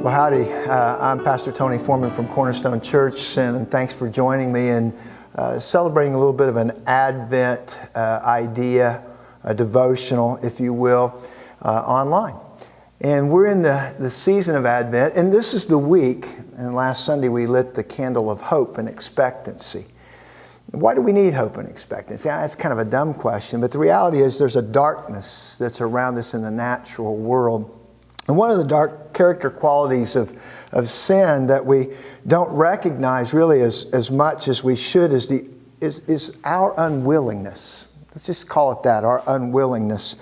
Well, howdy. I'm Pastor Tony Forman from Cornerstone Church, and thanks for joining me in celebrating a little bit of an Advent idea, a devotional, if you will, online. And we're in the season of Advent, and this is the week, and last Sunday we lit the candle of hope and expectancy. Why do we need hope and expectancy? That's kind of a dumb question, but the reality is there's a darkness that's around us in the natural world. And one of the dark character qualities of sin that we don't recognize really as much as we should is our unwillingness. Let's just call it that, our unwillingness.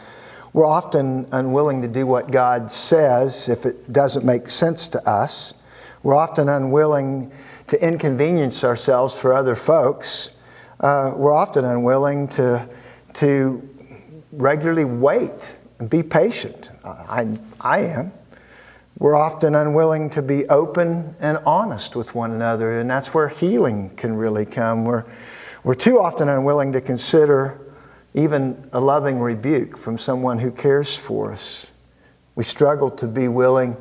We're often unwilling to do what God says if it doesn't make sense to us. We're often unwilling to inconvenience ourselves for other folks. We're often unwilling to regularly wait and be patient. I am. We're often unwilling to be open and honest with one another, and that's where healing can really come. We're too often unwilling to consider even a loving rebuke from someone who cares for us. We struggle to be willing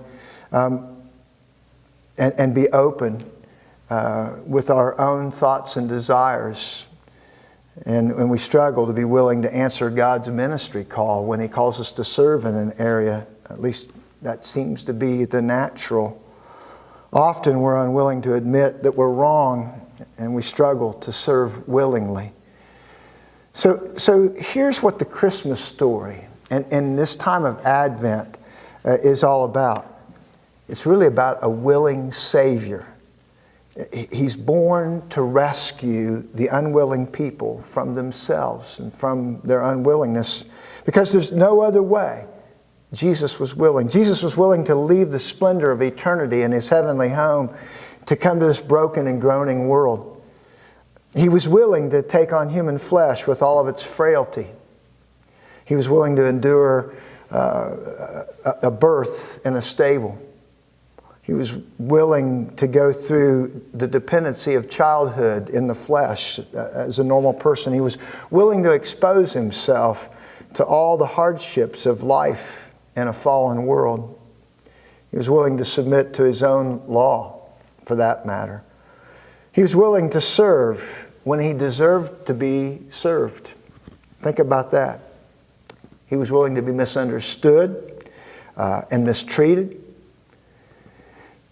and be open with our own thoughts and desires. And we struggle to be willing to answer God's ministry call when He calls us to serve in an area. At least that seems to be the natural. Often we're unwilling to admit that we're wrong, and we struggle to serve willingly. So here's what the Christmas story and this time of Advent is all about. It's really about a willing Savior. He's born to rescue the unwilling people from themselves and from their unwillingness, because there's no other way. Jesus was willing. Jesus was willing to leave the splendor of eternity in His heavenly home to come to this broken and groaning world. He was willing to take on human flesh with all of its frailty. He was willing to endure a birth in a stable. He was willing to go through the dependency of childhood in the flesh as a normal person. He was willing to expose Himself to all the hardships of life in a fallen world. He was willing to submit to His own law, for that matter. He was willing to serve when He deserved to be served. Think about that. He was willing to be misunderstood and mistreated.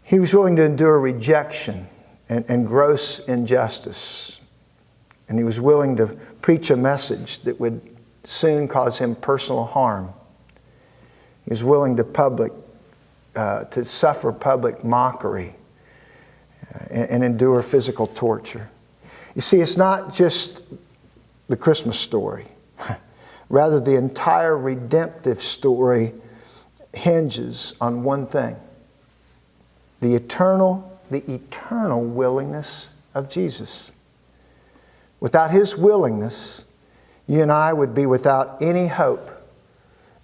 He was willing to endure rejection and gross injustice. And He was willing to preach a message that would soon cause Him personal harm. He was willing to suffer public mockery and endure physical torture. You see, it's not just the Christmas story. Rather, the entire redemptive story hinges on one thing: the eternal willingness of Jesus. Without His willingness, you and I would be without any hope.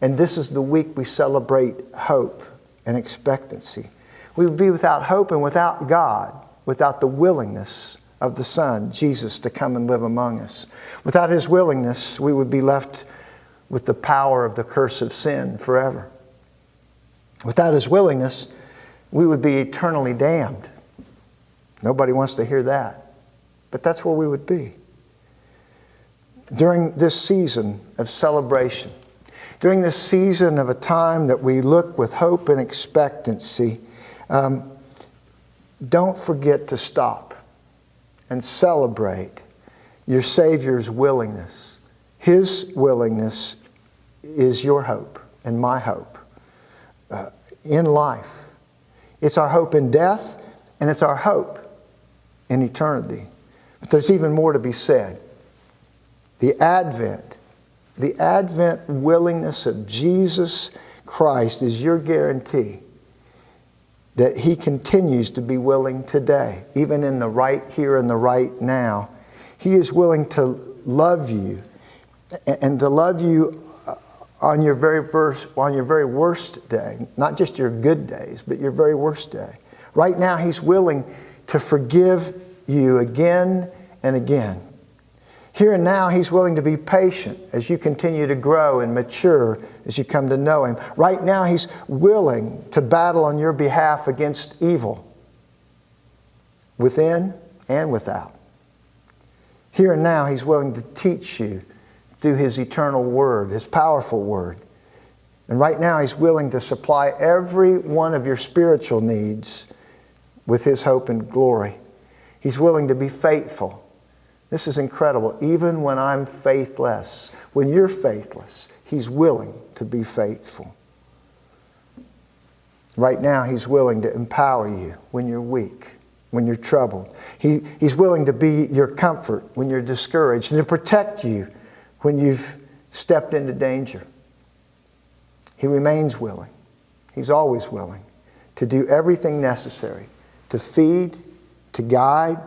And this is the week we celebrate hope and expectancy. We would be without hope and without God, without the willingness of the Son, Jesus, to come and live among us. Without His willingness, we would be left with the power of the curse of sin forever. Without His willingness, we would be eternally damned. Nobody wants to hear that, but that's where we would be. During this season of celebration, during this season of a time that we look with hope and expectancy, don't forget to stop and celebrate your Savior's willingness. His willingness is your hope and my hope in life. It's our hope in death, and it's our hope in eternity. But there's even more to be said. The Advent willingness of Jesus Christ is your guarantee that He continues to be willing today, even in the right here and the right now. He is willing to love you, and to love you on your very worst day. Not just your good days, but your very worst day. Right now, He's willing to forgive you again and again. Here and now, He's willing to be patient as you continue to grow and mature as you come to know Him. Right now, He's willing to battle on your behalf against evil, within and without. Here and now, He's willing to teach you through His eternal Word, His powerful Word. And right now, He's willing to supply every one of your spiritual needs with His hope and glory. He's willing to be faithful. This is incredible. Even when I'm faithless, when you're faithless, He's willing to be faithful. Right now, He's willing to empower you when you're weak, when you're troubled. He's willing to be your comfort when you're discouraged and to protect you when you've stepped into danger. He remains willing. He's always willing to do everything necessary to feed, to guide,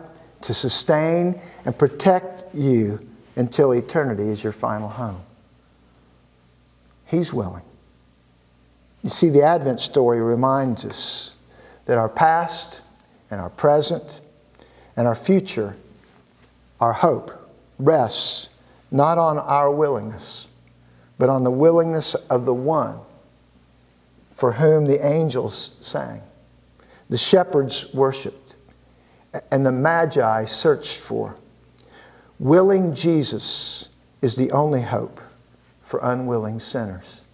to sustain, and protect you until eternity is your final home. He's willing. You see, the Advent story reminds us that our past and our present and our future, our hope, rests not on our willingness, but on the willingness of the one for whom the angels sang, the shepherds worshiped, and the Magi searched for. Willing Jesus is the only hope for unwilling sinners.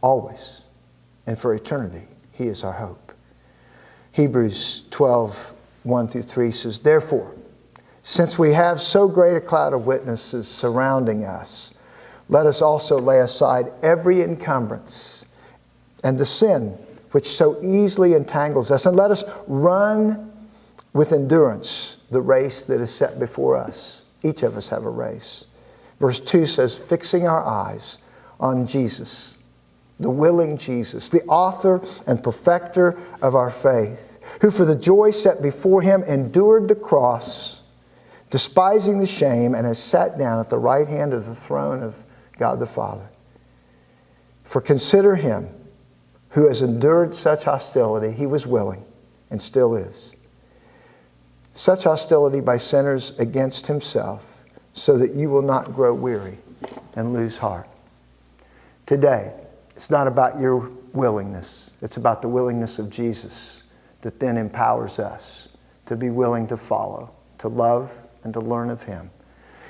Always. And for eternity, He is our hope. Hebrews 12, 1-3 says, "Therefore, since we have so great a cloud of witnesses surrounding us, let us also lay aside every encumbrance and the sin which so easily entangles us, and let us run with endurance the race that is set before us." Each of us have a race. Verse 2 says, "Fixing our eyes on Jesus, the willing Jesus, the author and perfecter of our faith, who for the joy set before Him endured the cross, despising the shame, and has sat down at the right hand of the throne of God the Father. For consider Him who has endured such hostility." He was willing and still is. "Such hostility by sinners against Himself, so that you will not grow weary and lose heart." Today, it's not about your willingness. It's about the willingness of Jesus that then empowers us to be willing to follow, to love, and to learn of Him.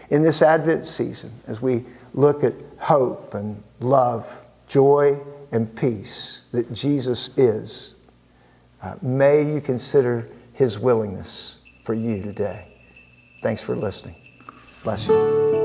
In this Advent season, as we look at hope and love, joy and peace that Jesus is, may you consider His willingness for you today. Thanks for listening. Bless you.